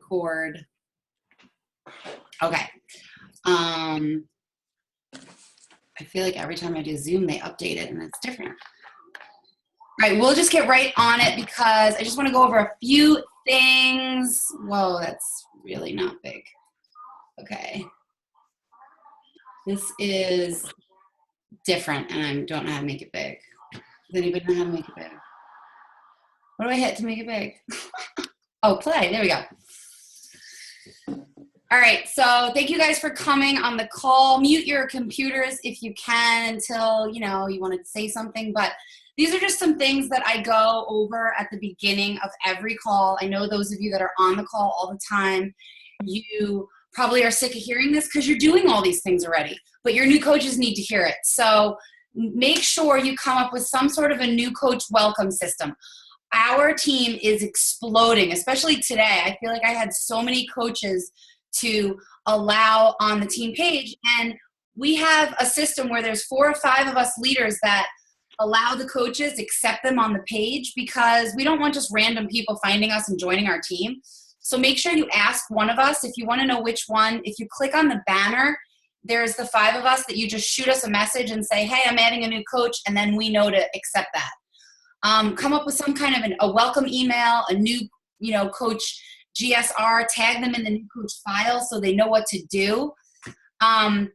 record. Okay. I feel like every time I do Zoom, they update it and it's different. All right, we'll just get right on it because I just want to go over a few things. Whoa, that's really not big. Okay. This is different and I don't know how to make it big. Does anybody know how to make it big? What do I hit to make it big? Oh, play. There we go. All right, so thank you guys for coming on the call. Mute your computers if you can until, you want to say something. But these are just some things that I go over at the beginning of every call. I know those of you that are on the call all the time, you probably are sick of hearing this because you're doing all these things already. But your new coaches need to hear it. So make sure you come up with some sort of a new coach welcome system. Our team is exploding, especially today. I feel like I had so many coaches to allow on the team page, and we have a system where there's 4 or 5 of us leaders that allow the coaches, accept them on the page, because we don't want just random people finding us and joining our team. So make sure you ask one of us if you want to know which one. If you click on the banner, there's the 5 of us that you just shoot us a message and say, hey, I'm adding a new coach, and then we know to accept that. Come up with some kind of a welcome email, a new coach GSR, tag them in the new coach file so they know what to do, and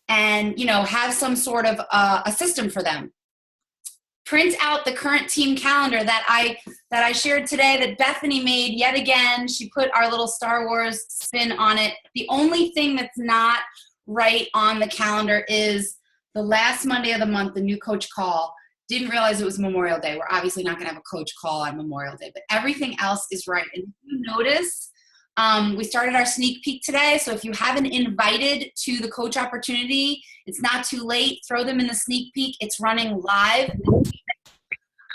have some sort of a system for them. Print out the current team calendar that I shared today that Bethany made yet again. She put our little Star Wars spin on it. The only thing that's not right on the calendar is the last Monday of the month, the new coach call. Didn't realize it was Memorial Day. We're obviously not going to have a coach call on Memorial Day, but everything else is right. And if you notice, we started our sneak peek today. So if you haven't invited to the coach opportunity, it's not too late. Throw them in the sneak peek. It's running live.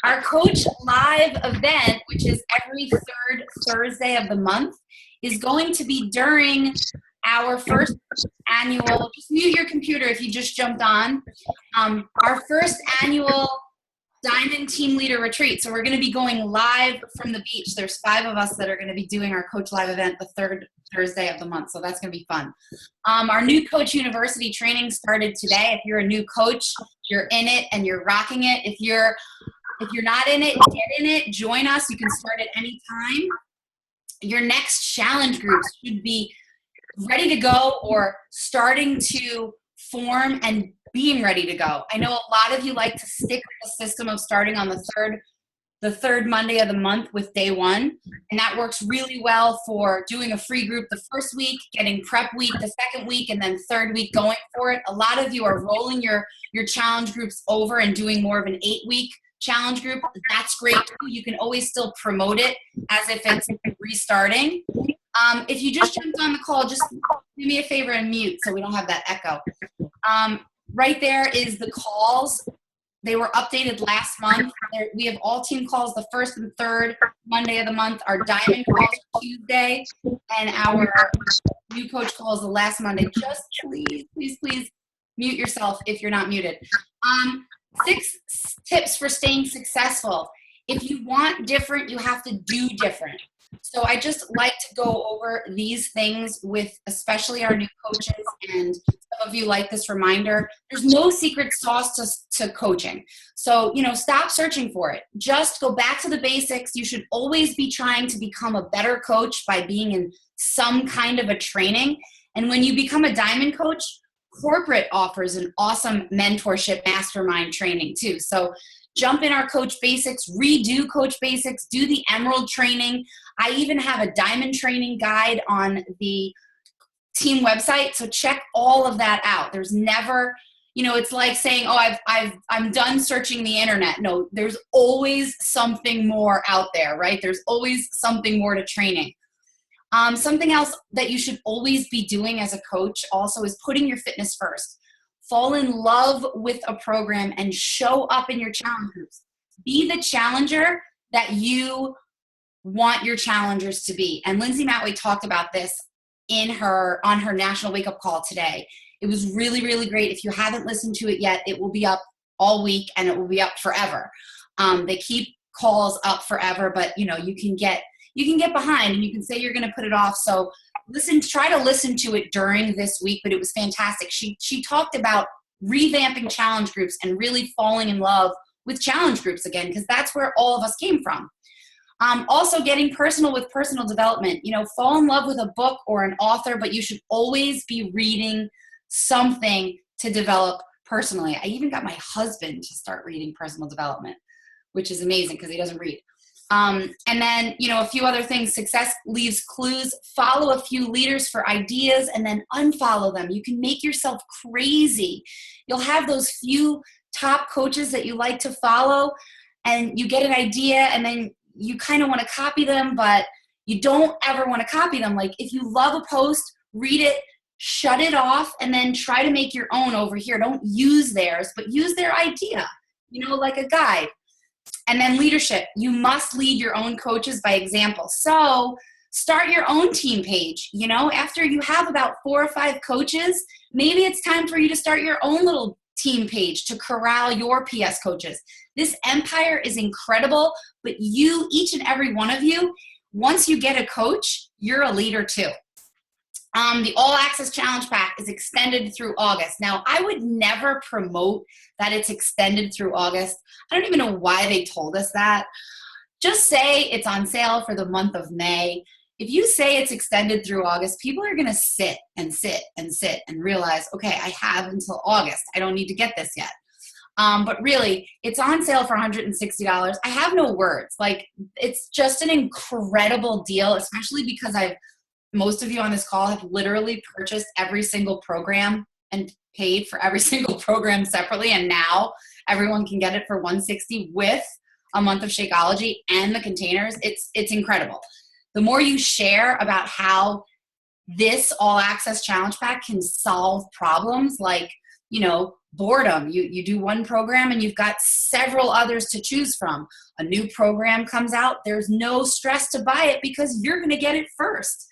Our coach live event, which is every 3rd Thursday of the month, is going to be during our first annual, just mute your computer if you just jumped on, our first annual Diamond Team Leader Retreat. So we're going to be going live from the beach. There's 5 of us that are going to be doing our Coach Live event the 3rd Thursday of the month. So that's going to be fun. Our new Coach University training started today. If you're a new coach, you're in it and you're rocking it. If you're not in it, get in it. Join us. You can start at any time. Your next challenge groups should be ready to go or starting to form and being ready to go. I know a lot of you like to stick with the system of starting on the third Monday of the month with day 1. And that works really well for doing a free group the first week, getting prep week the second week, and then 3rd week going for it. A lot of you are rolling your challenge groups over and doing more of an 8-week challenge group. That's great too. You can always still promote it as if it's restarting. If you just jumped on the call, just do me a favor and mute so we don't have that echo. Right there is the calls. They were updated last month. We have all team calls the 1st and 3rd Monday of the month. Our diamond calls are Tuesday, and our new coach calls the last Monday. Just please mute yourself if you're not muted. 6 tips for staying successful. If you want different, you have to do different. So I just like to go over these things with especially our new coaches, and some of you like this reminder. There's no secret sauce to coaching. So, stop searching for it. Just go back to the basics. You should always be trying to become a better coach by being in some kind of a training. And when you become a diamond coach, corporate offers an awesome mentorship mastermind training too. So jump in our Coach Basics, redo Coach Basics, do the Emerald training. I even have a diamond training guide on the team website, so check all of that out. There's never, it's like saying, oh, I'm done searching the internet. No, there's always something more out there, right? There's always something more to training. Something else that you should always be doing as a coach also is putting your fitness first. Fall in love with a program and show up in your challenge groups. Be the challenger that you want your challengers to be. And Lindsay Matway talked about this on her National Wake Up Call today. It was really, really great. If you haven't listened to it yet, it will be up all week and it will be up forever. They keep calls up forever, but you can get you can get behind and you can say you're going to put it off. So try to listen to it during this week, but it was fantastic. She talked about revamping challenge groups and really falling in love with challenge groups again, because that's where all of us came from. Also getting personal with personal development. Fall in love with a book or an author, but you should always be reading something to develop personally. I even got my husband to start reading personal development, which is amazing because he doesn't read. And then, a few other things. Success leaves clues. Follow a few leaders for ideas and then unfollow them. You can make yourself crazy. You'll have those few top coaches that you like to follow, and you get an idea and then you kind of want to copy them, but you don't ever want to copy them. Like if you love a post, read it, shut it off, and then try to make your own over here. Don't use theirs, but use their idea, like a guide. And then leadership. You must lead your own coaches by example. So start your own team page. After you have about 4 or 5 coaches, maybe it's time for you to start your own little team page to corral your PS coaches. This empire is incredible, but each and every one of you, once you get a coach, you're a leader too. The All Access Challenge Pack is extended through August. Now, I would never promote that it's extended through August. I don't even know why they told us that. Just say it's on sale for the month of May. If you say it's extended through August, people are going to sit and realize, okay, I have until August. I don't need to get this yet. But really, it's on sale for $160. I have no words. It's just an incredible deal, especially because most of you on this call have literally purchased every single program and paid for every single program separately. And now everyone can get it for $160 with a month of Shakeology and the containers. It's incredible. The more you share about how this All Access Challenge Pack can solve problems like, boredom. You do one program and you've got several others to choose from. A new program comes out. There's no stress to buy it because you're going to get it first.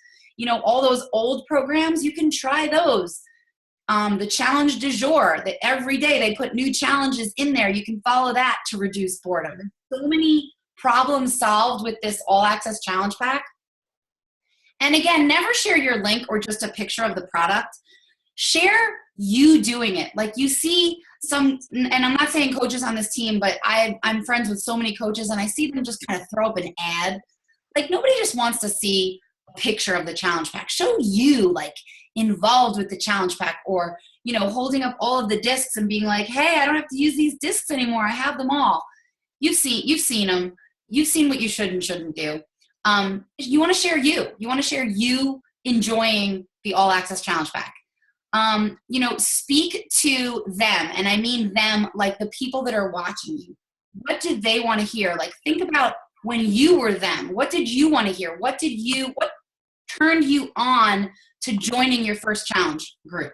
All those old programs, you can try those. The challenge du jour, that every day they put new challenges in there. You can follow that to reduce boredom. So many problems solved with this All Access Challenge Pack. And again, never share your link or just a picture of the product. Share you doing it. Like you see some, and I'm not saying coaches on this team, but I'm friends with so many coaches and I see them just kind of throw up an ad. Like nobody just wants to see a picture of the challenge pack. Show you involved with the challenge pack, or, holding up all of the discs and being like, hey, I don't have to use these discs anymore. I have them all. You've seen them. You've seen what you should and shouldn't do. You want to share you. You want to share you enjoying the All Access Challenge Pack. Speak to them. And I mean them, like the people that are watching you. What did they want to hear? Think about when you were them. What did you want to hear? What turned you on to joining your first challenge group?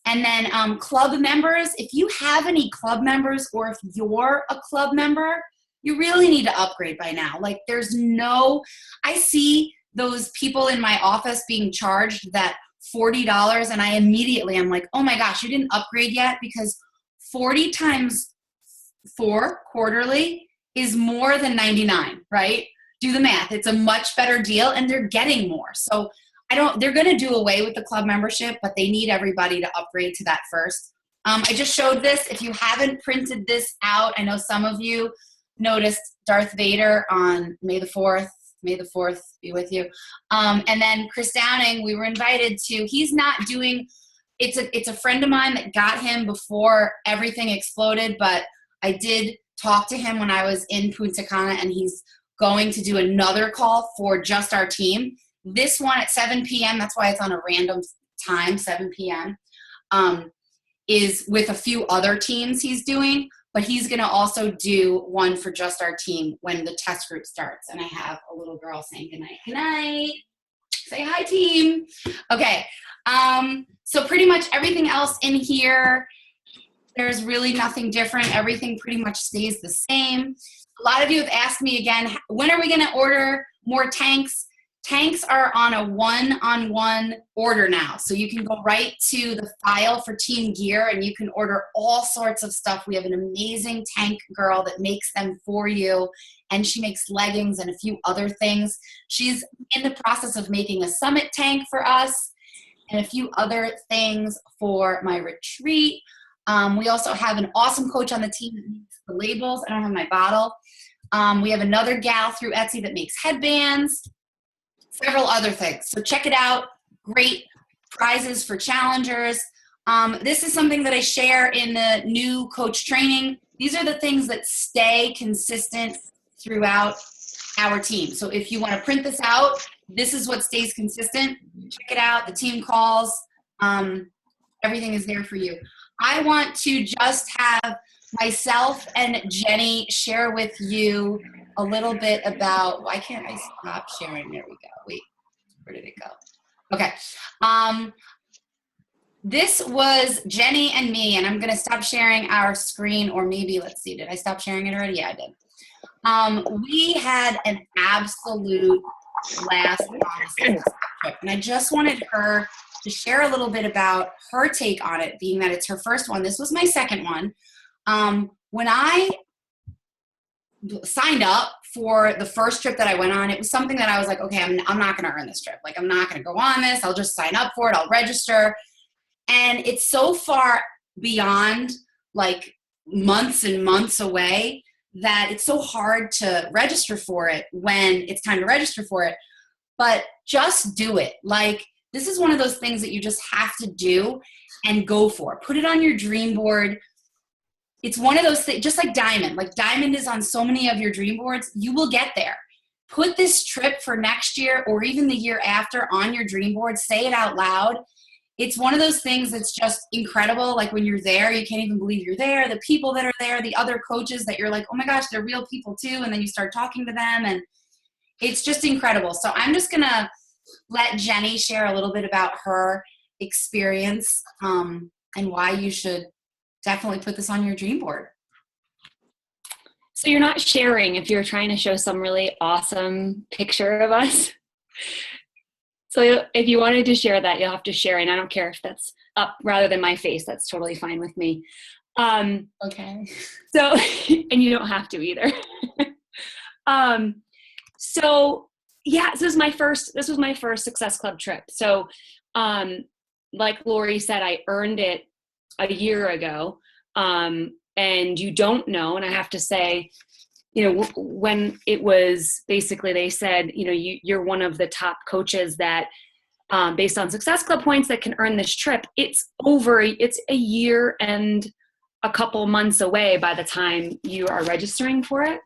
And then club members, if you have any club members, or if you're a club member, you really need to upgrade by now. I see those people in my office being charged that $40, and I'm like, oh my gosh, you didn't upgrade yet, because 40 times 4 quarterly is more than 99, right? Do the math. It's a much better deal, and they're getting more. So they're going to do away with the club membership, but they need everybody to upgrade to that first. I just showed this. If you haven't printed this out, I know some of you noticed Darth Vader on May the 4th. May the 4th be with you. And then Chris Downing, we were invited to, he's not doing, it's a friend of mine that got him before everything exploded, but I did talk to him when I was in Punta Cana, and he's going to do another call for just our team. This one at 7 p.m., that's why it's on a random time, 7 p.m., is with a few other teams he's doing, but he's going to also do one for just our team when the test group starts. And I have a little girl saying goodnight. Good night. Say hi, team. Okay. So pretty much everything else in here, there's really nothing different. Everything pretty much stays the same. A lot of you have asked me again, when are we going to order more tanks? tanks are on a one-on-one order now. So you can go right to the file for Team Gear and you can order all sorts of stuff. We have an amazing tank girl that makes them for you, and she makes leggings and a few other things. She's in the process of making a summit tank for us and a few other things for my retreat. We also have an awesome coach on the team that makes the labels. I don't have my bottle. We have another gal through Etsy that makes headbands, several other things. So check it out. Great prizes for challengers. This is something that I share in the new coach training. These are the things that stay consistent throughout our team. So if you want to print this out, this is what stays consistent. Check it out. The team calls. Everything is there for you. I want to just have myself and Jenny share with you a little bit about, why can't I stop sharing? There we go. Wait, where did it go? Okay. This was Jenny and me, and I'm going to stop sharing our screen, or maybe, let's see, did I stop sharing it already? Yeah, I did. We had an absolute blast on this trip, and I just wanted her to share a little bit about her take on it, being that it's her first one. This was my second one. When I signed up for the first trip that I went on, it was something that I was like, okay, I'm not going to earn this trip. Like, I'm not going to go on this. I'll just sign up for it. I'll register. And it's so far beyond, like, months and months away that it's so hard to register for it when it's time to register for it. But just do it. Like, this is one of those things that you just have to do and go for. Put it on your dream board. It's one of those things, just like Diamond. Like, Diamond is on so many of your dream boards. You will get there. Put this trip for next year or even the year after on your dream board. Say it out loud. It's one of those things that's just incredible. Like, when you're there, you can't even believe you're there. The people that are there, the other coaches that you're like, oh my gosh, they're real people too. And then you start talking to them, and it's just incredible. So I'm just going to let Jenny share a little bit about her experience and why you should definitely put this on your dream board. So you're not sharing if you're trying to show some really awesome picture of us. So if you wanted to share that, you'll have to share, and I don't care if that's up rather than my face. That's totally fine with me. Okay. So, and you don't have to either. So yeah, this was my first Success Club trip. So, like Lori said, I earned it a year ago. And you don't know. And I have to say, when it was basically, they said, you're one of the top coaches that, based on Success Club points, that can earn this trip. It's a year and a couple months away by the time you are registering for it.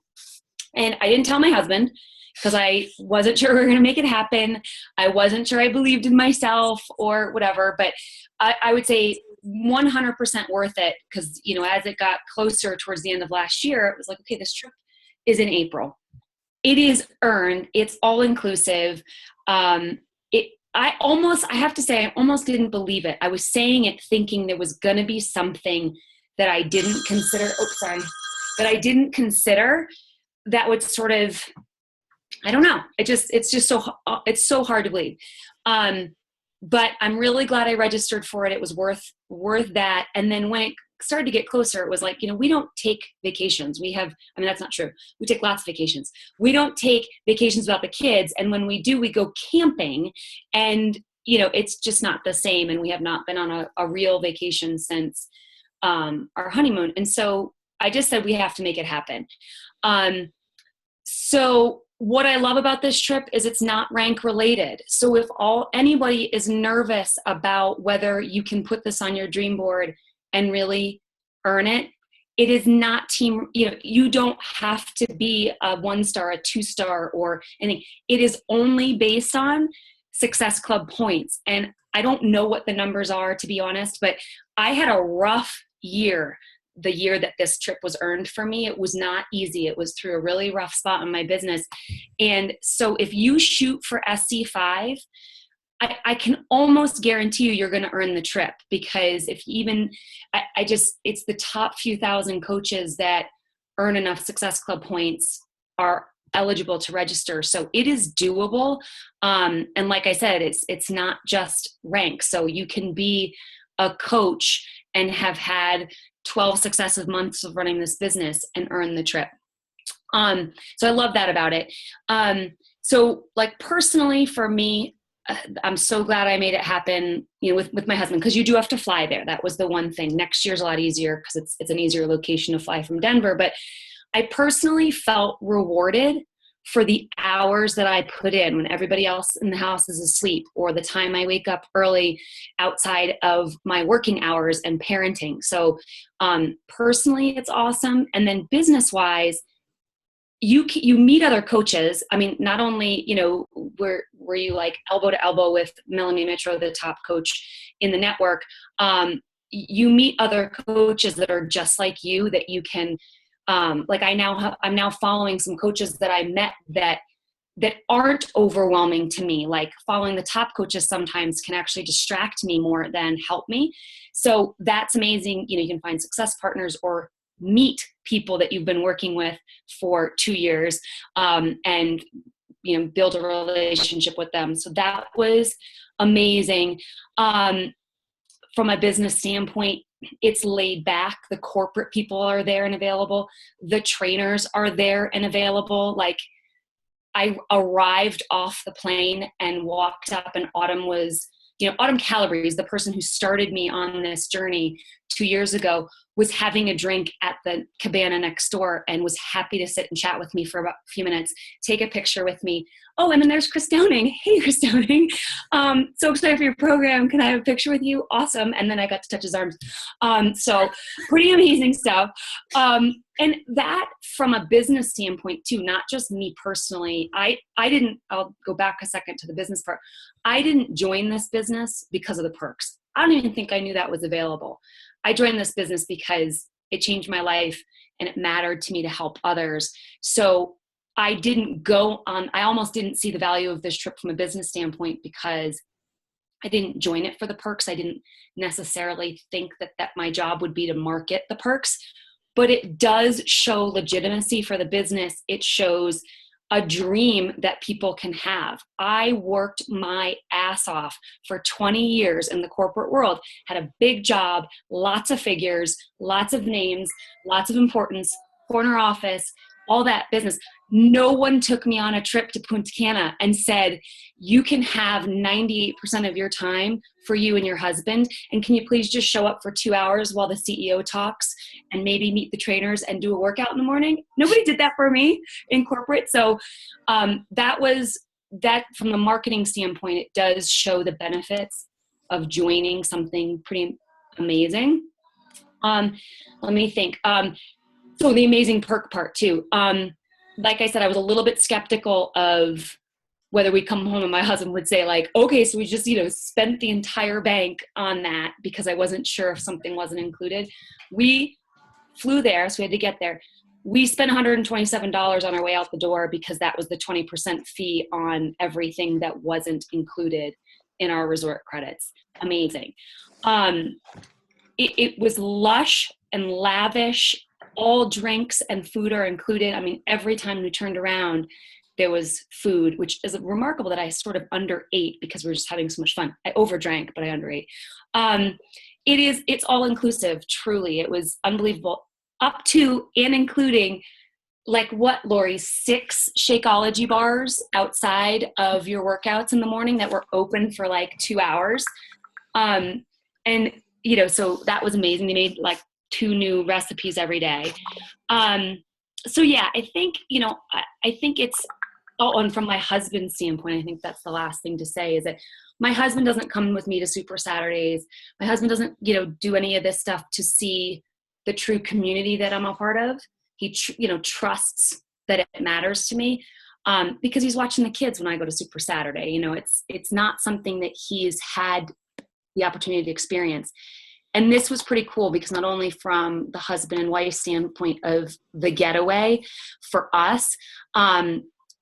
And I didn't tell my husband because I wasn't sure we were going to make it happen. I wasn't sure I believed in myself or whatever, but I would say 100% worth it, because, as it got closer towards the end of last year, it was like, okay, this trip is in April. It is earned. It's all inclusive. I have to say, I almost didn't believe it. I was saying it thinking there was going to be something that I didn't consider. That would sort of, I don't know. It's so hard to believe. But I'm really glad I registered for it. It was worth that. And then when it started to get closer, it was like, we don't take vacations. That's not true. We take lots of vacations. We don't take vacations without the kids. And when we do, we go camping, and, it's just not the same. And we have not been on a real vacation since our honeymoon. And so I just said, we have to make it happen. So what I love about this trip is it's not rank related. So if anybody is nervous about whether you can put this on your dream board and really earn it, it is not team, you don't have to be a 1-star, a 2-star, or anything. It is only based on Success Club points. And I don't know what the numbers are, to be honest, but I had a rough year. The year that this trip was earned for me, it was not easy. It was through a really rough spot in my business. And so if you shoot for SC5, I can almost guarantee you're going to earn the trip, because it's the top few thousand coaches that earn enough Success Club points are eligible to register. So it is doable. And like I said, it's not just rank. So you can be a coach and have had 12 successive months of running this business and earn the trip. So I love that about it. So like personally for me, I'm so glad I made it happen, with my husband, because you do have to fly there. That was the one thing. Next year's a lot easier because it's an easier location to fly from Denver. But I personally felt rewarded for the hours that I put in when everybody else in the house is asleep, or the time I wake up early outside of my working hours and parenting. So personally, it's awesome. And then business-wise, you meet other coaches. I mean, not only, were you like elbow to elbow with Melanie Mitro, the top coach in the network, you meet other coaches that are just like you, that you can, I'm now following some coaches that I met that aren't overwhelming to me. Like following the top coaches sometimes can actually distract me more than help me. So that's amazing. You can find success partners or meet people that you've been working with for 2 years, and build a relationship with them. So that was amazing. From a business standpoint, it's laid back. The corporate people are there and available. The trainers are there and available. Like, I arrived off the plane and walked up, and Autumn was, Autumn Calabrese, the person who started me on this journey 2 years ago, was having a drink at the cabana next door and was happy to sit and chat with me for about a few minutes, take a picture with me. Oh, and then there's Chris Downing. Hey, Chris Downing. So excited for your program. Can I have a picture with you? Awesome. And then I got to touch his arms. So pretty amazing stuff. And that from a business standpoint too, not just me personally, I'll go back a second to the business part. I didn't join this business because of the perks. I don't even think I knew that was available. I joined this business because it changed my life and it mattered to me to help others. So I almost didn't see the value of this trip from a business standpoint because I didn't join it for the perks. I didn't necessarily think that my job would be to market the perks, but it does show legitimacy for the business. It shows a dream that people can have. I worked my ass off for 20 years in the corporate world, had a big job, lots of figures, lots of names, lots of importance, corner office, all that business. No one took me on a trip to Punta Cana and said, you can have 98% of your time for you and your husband. And can you please just show up for 2 hours while the CEO talks and maybe meet the trainers and do a workout in the morning? Nobody did that for me in corporate. So that from the marketing standpoint, it does show the benefits of joining something pretty amazing. Let me think. So the amazing perk part too. Like I said, I was a little bit skeptical of whether we come home and my husband would say like, okay, so we just, spent the entire bank on that, because I wasn't sure if something wasn't included. We flew there, so we had to get there. We spent $127 on our way out the door because that was the 20% fee on everything that wasn't included in our resort credits. Amazing. It was lush and lavish. All drinks and food are included. I mean, every time we turned around, there was food, which is remarkable that I sort of underate because we were just having so much fun. I overdrank, but I underate. It's all inclusive, truly. It was unbelievable. Up to and including, like what, Lori, 6 Shakeology bars outside of your workouts in the morning that were open for like 2 hours. And, so that was amazing. They made like 2 new recipes every day. So yeah, I think, I think it's, and from my husband's standpoint, I think that's the last thing to say, is that my husband doesn't come with me to Super Saturdays. My husband doesn't, do any of this stuff to see the true community that I'm a part of. He, trusts that it matters to me, because he's watching the kids when I go to Super Saturday. It's not something that he's had the opportunity to experience. And this was pretty cool because not only from the husband and wife standpoint of the getaway for us,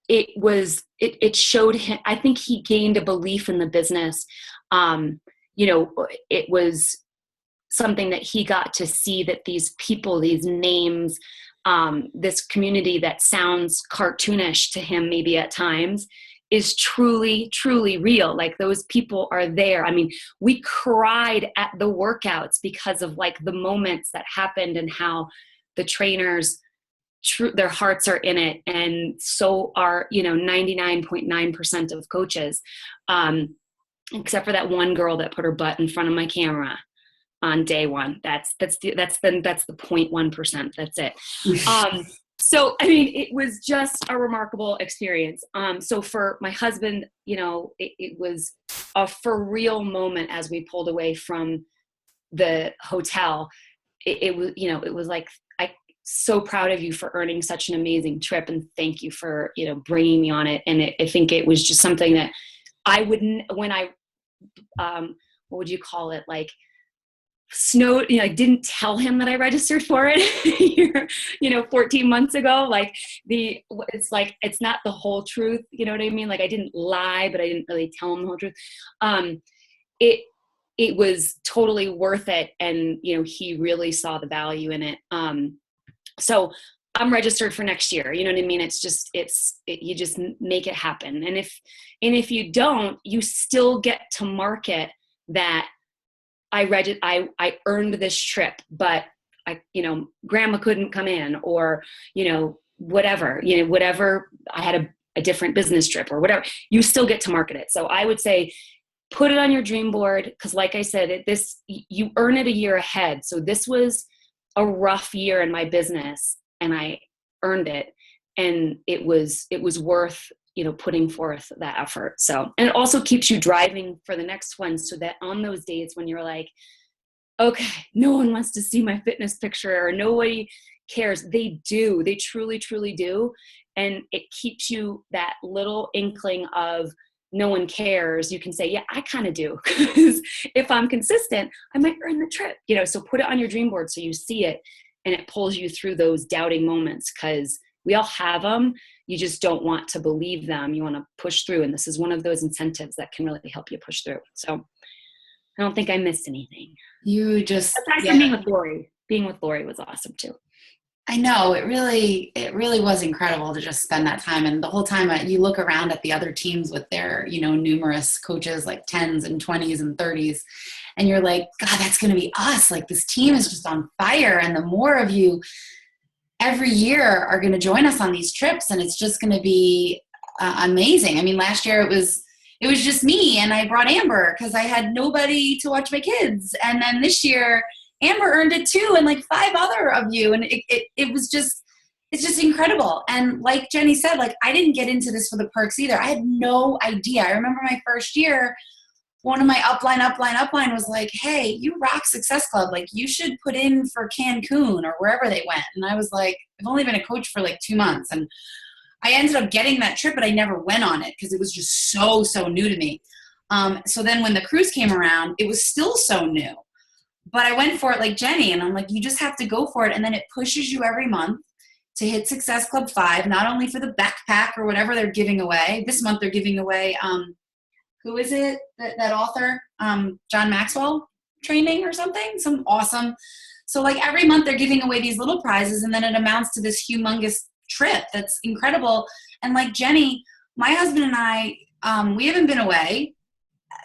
it showed him, I think he gained a belief in the business. It was something that he got to see, that these people, these names, this community that sounds cartoonish to him maybe at times is truly, truly real. Like those people are there. I mean, we cried at the workouts because of like the moments that happened and how the trainers, their hearts are in it. And so are, 99.9% of coaches, except for that one girl that put her butt in front of my camera on day one. That's the 0.1%. That's it. So, I mean, it was just a remarkable experience. So for my husband, it was a for real moment as we pulled away from the hotel. It was like, I'm so proud of you for earning such an amazing trip. And thank you for, bringing me on it. And I think it was just something that I wouldn't, when I, what would you call it? Like, I didn't tell him that I registered for it 14 months ago. Like it's not the whole truth. You know what I mean? Like I didn't lie, but I didn't really tell him the whole truth. It was totally worth it. And, he really saw the value in it. So I'm registered for next year. You know what I mean? It's just, you just make it happen. And if you don't, you still get to market that I earned this trip, but grandma couldn't come in, or, whatever, I had a different business trip or whatever, you still get to market it. So I would say, put it on your dream board. Cause like I said, you earn it a year ahead. So this was a rough year in my business and I earned it, and it was worth putting forth that effort. So, and it also keeps you driving for the next one, so that on those days when you're like, okay, no one wants to see my fitness picture or nobody cares, they do, they truly, truly do. And it keeps you that little inkling of no one cares. You can say, yeah, I kind of do. Because if I'm consistent, I might earn the trip, so put it on your dream board so you see it and it pulls you through those doubting moments, because we all have them. You just don't want to believe them. You want to push through. And this is one of those incentives that can really help you push through. So I don't think I missed anything. Aside from being with Lori. Being with Lori was awesome too. I know, it really was incredible to just spend that time. And the whole time you look around at the other teams with their, numerous coaches, like 10s and 20s and 30s. And you're like, God, that's going to be us. Like this team is just on fire. And the more of you every year are going to join us on these trips, and it's just going to be amazing. I mean, last year it was just me, and I brought Amber because I had nobody to watch my kids. And then this year Amber earned it too, and like 5 other of you. And it was just, it's just incredible. And like Jenny said, like I didn't get into this for the perks either. I had no idea. I remember my first year, one of my upline was like, hey, you rock Success Club. Like you should put in for Cancun or wherever they went. And I was like, I've only been a coach for like 2 months. And I ended up getting that trip, but I never went on it because it was just so new to me. So then when the cruise came around, it was still so new. But I went for it like Jenny, and I'm like, you just have to go for it. And then it pushes you every month to hit Success Club 5, not only for the backpack or whatever they're giving away. This month they're giving away, who is it, that author, John Maxwell training or something, some awesome. So like every month they're giving away these little prizes, and then it amounts to this humongous trip that's incredible. And like Jenny, my husband and I, we haven't been away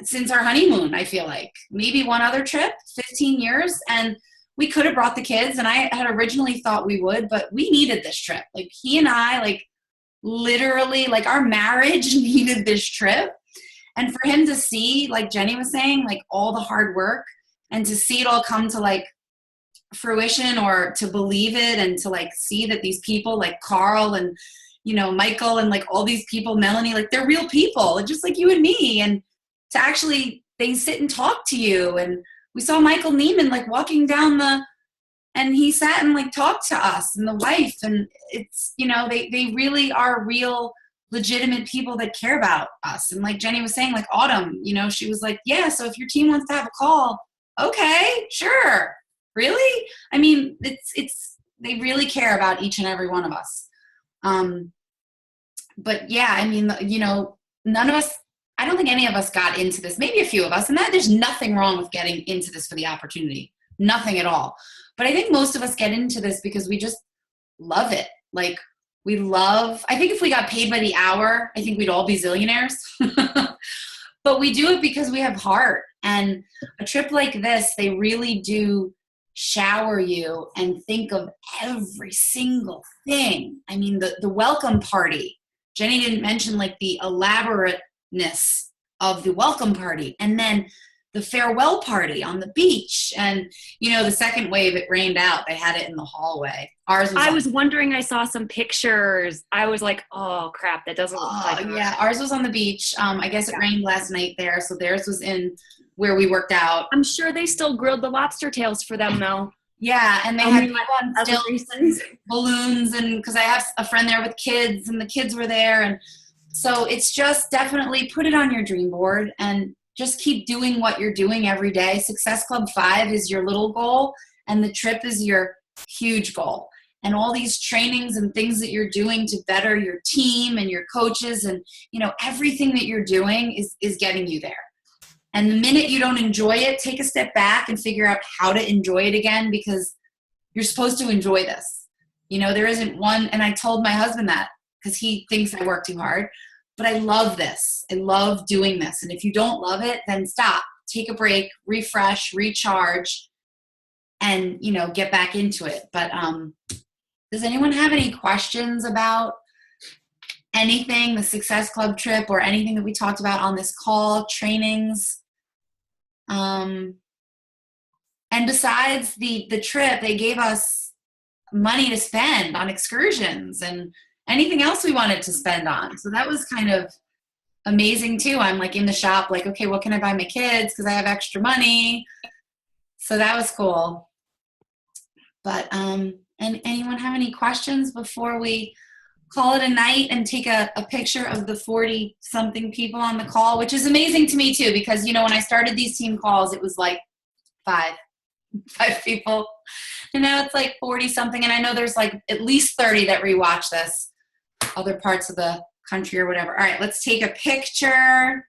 since our honeymoon. I feel like maybe one other trip, 15 years. And we could have brought the kids, and I had originally thought we would, but we needed this trip. Like he and I, like literally, like our marriage needed this trip. And for him to see, like Jenny was saying, like all the hard work, and to see it all come to like fruition, or to believe it, and to like see that these people like Carl and, Michael and like all these people, Melanie, like they're real people, just like you and me. And to actually, they sit and talk to you. And we saw Michael Neiman like walking down and he sat and like talked to us and the wife. And it's, they really are real, legitimate people that care about us. And like Jenny was saying, like Autumn, she was like, yeah, so if your team wants to have a call, okay, sure. Really? I mean, they really care about each and every one of us. But yeah, I mean, none of us, I don't think any of us got into this, maybe a few of us, and that there's nothing wrong with getting into this for the opportunity, nothing at all. But I think most of us get into this because we love it. Like we love, I think if we got paid by the hour, I think we'd all be zillionaires. But we do it because we have heart. And a trip like this, they really do shower you and think of every single thing. I mean, the welcome party. Jenny didn't mention like the elaborateness of the welcome party. And then the farewell party on the beach. And, you know, the second wave, it rained out. They had it in the hallway. Ours was I was wondering, I saw some pictures. I was like, oh crap, that doesn't look like yeah, ours was on the beach. I guess it rained last night there. So theirs was in where we worked out. I'm sure they still grilled the lobster tails for them though. Yeah, and they had people on stilts, balloons, and because I have a friend there with kids, and the kids were there. And so it's just definitely put it on your dream board and just keep doing what you're doing every day. Success Club 5 is your little goal, and the trip is your huge goal. And all these trainings and things that you're doing to better your team and your coaches and, you know, everything that you're doing is getting you there. And the minute you don't enjoy it, take a step back and figure out how to enjoy it again, because you're supposed to enjoy this. You know, there isn't one, and I told my husband that because he thinks I work too hard, but I love this. I love doing this. And if you don't love it, then stop, take a break, refresh, recharge, and, you know, get back into it. But does anyone have any questions about anything, the Success Club trip or anything that we talked about on this call, trainings? And besides the trip, they gave us money to spend on excursions and anything else we wanted to spend on. So that was kind of amazing too. I'm like in the shop, like, okay, what can I buy my kids? Because I have extra money. So that was cool. But, and anyone have any questions before we call it a night and take a picture of the 40 something people on the call, which is amazing to me too, because, you know, when I started these team calls, it was like five people, and now it's like 40 something. And I know there's like at least 30 that rewatch this, other parts of the country or whatever. All right, let's take a picture.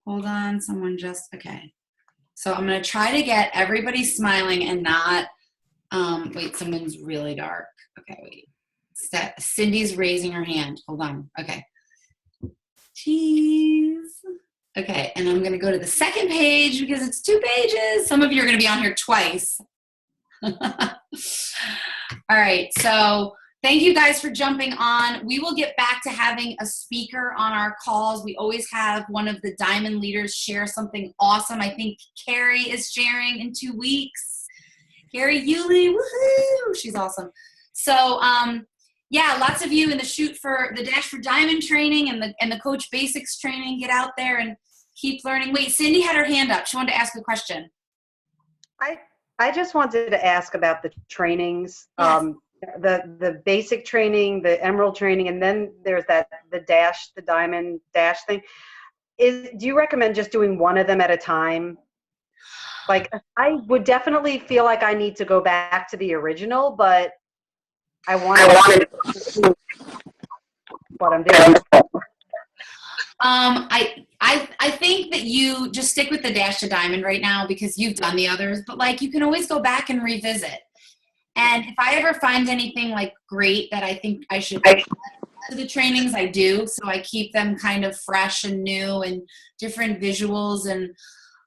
Hold on, someone just, okay. So I'm going to try to get everybody smiling and not, wait, someone's really dark. Okay, wait. Cindy's raising her hand. Hold on. Okay. Cheese. Okay, and I'm going to go to the second page because it's 2 pages. Some of you are going to be on here twice. All right, so thank you guys for jumping on. We will get back to having a speaker on our calls. We always have one of the Diamond leaders share something awesome. I think Carrie is sharing in 2 weeks. Carrie Yulee, woohoo! She's awesome. So, yeah, lots of you in the shoot for the Dash for Diamond training and the Coach Basics training. Get out there and keep learning. Wait, Cindy had her hand up. She wanted to ask a question. I just wanted to ask about the trainings, Yes. The basic training, the Emerald training, and then there's the Diamond Dash thing. Do you recommend just doing one of them at a time? Like, I would definitely feel like I need to go back to the original, but I wanted to what I'm doing. I think that you just stick with the Dash to Diamond right now because you've done the others, but like you can always go back and revisit. And if I ever find anything like great that I think I should add to the trainings, I do. So I keep them kind of fresh and new and different visuals. And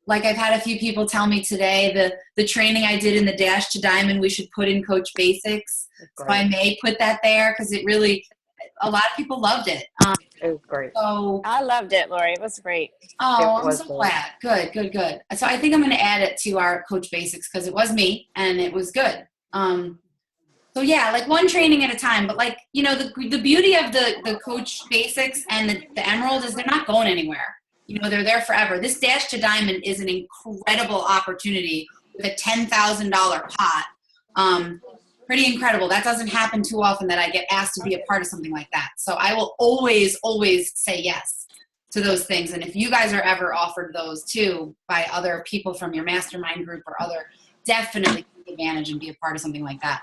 like I've had a few people tell me today, the training I did in the Dash to Diamond, we should put in Coach Basics. So I may put that there because it really, a lot of people loved it. It was great. So I loved it, Lori. It was great. oh, I'm so glad. Good. So I think I'm going to add it to our Coach Basics because it was me and it was good. So yeah, like one training at a time. But like, you know, the beauty of the Coach Basics and the Emerald is they're not going anywhere. You know, they're there forever. This Dash to Diamond is an incredible opportunity with a $10,000 pot. Pretty incredible. That doesn't happen too often that I get asked to be a part of something like that. So I will always say yes to those things. And if you guys are ever offered those too by other people from your mastermind group or other, definitely take advantage and be a part of something like that.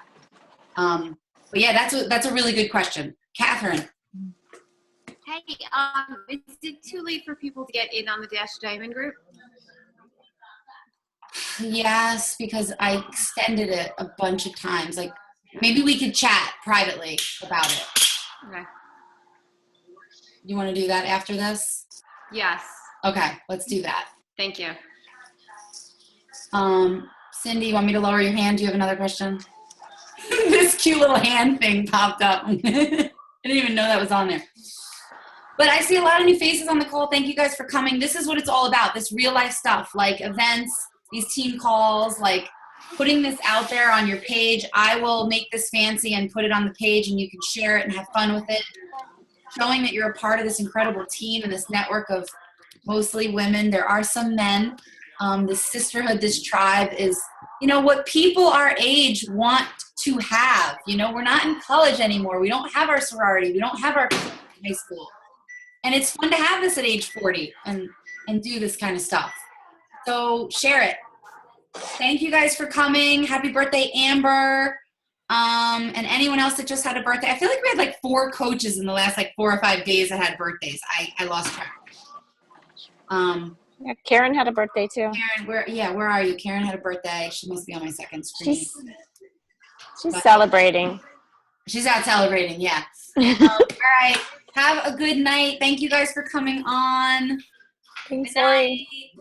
But yeah, that's a really good question. Catherine. Hey, is it too late for people to get in on the Dash to Diamond group? Yes, because I extended it a bunch of times. Like Maybe we could chat privately about it. Okay. You want to do that after this? Yes. Okay, let's do that. Thank you. Cindy, you want me to lower your hand? Do you have another question? This cute little hand thing popped up. I didn't even know that was on there. But I see a lot of new faces on the call. Thank you guys for coming. This is what it's all about, this real life stuff, like events, these team calls, like putting this out there on your page. I will make this fancy and put it on the page, and you can share it and have fun with it. Showing that you're a part of this incredible team and this network of mostly women. There are some men. This sisterhood, this tribe is, what people our age want to have. We're not in college anymore. We don't have our sorority. We don't have our high school. And it's fun to have this at age 40 and do this kind of stuff. So share it. Thank you guys for coming. Happy birthday, Amber. And anyone else that just had a birthday. I feel like we had like 4 coaches in the last 4 or 5 days that had birthdays. I lost track. Yeah, Karen had a birthday too. Karen, where are you? Karen had a birthday. She must be on my second screen. She's celebrating. She's out celebrating, yeah. All right. Have a good night. Thank you guys for coming on. Thanks, Good Lori. night.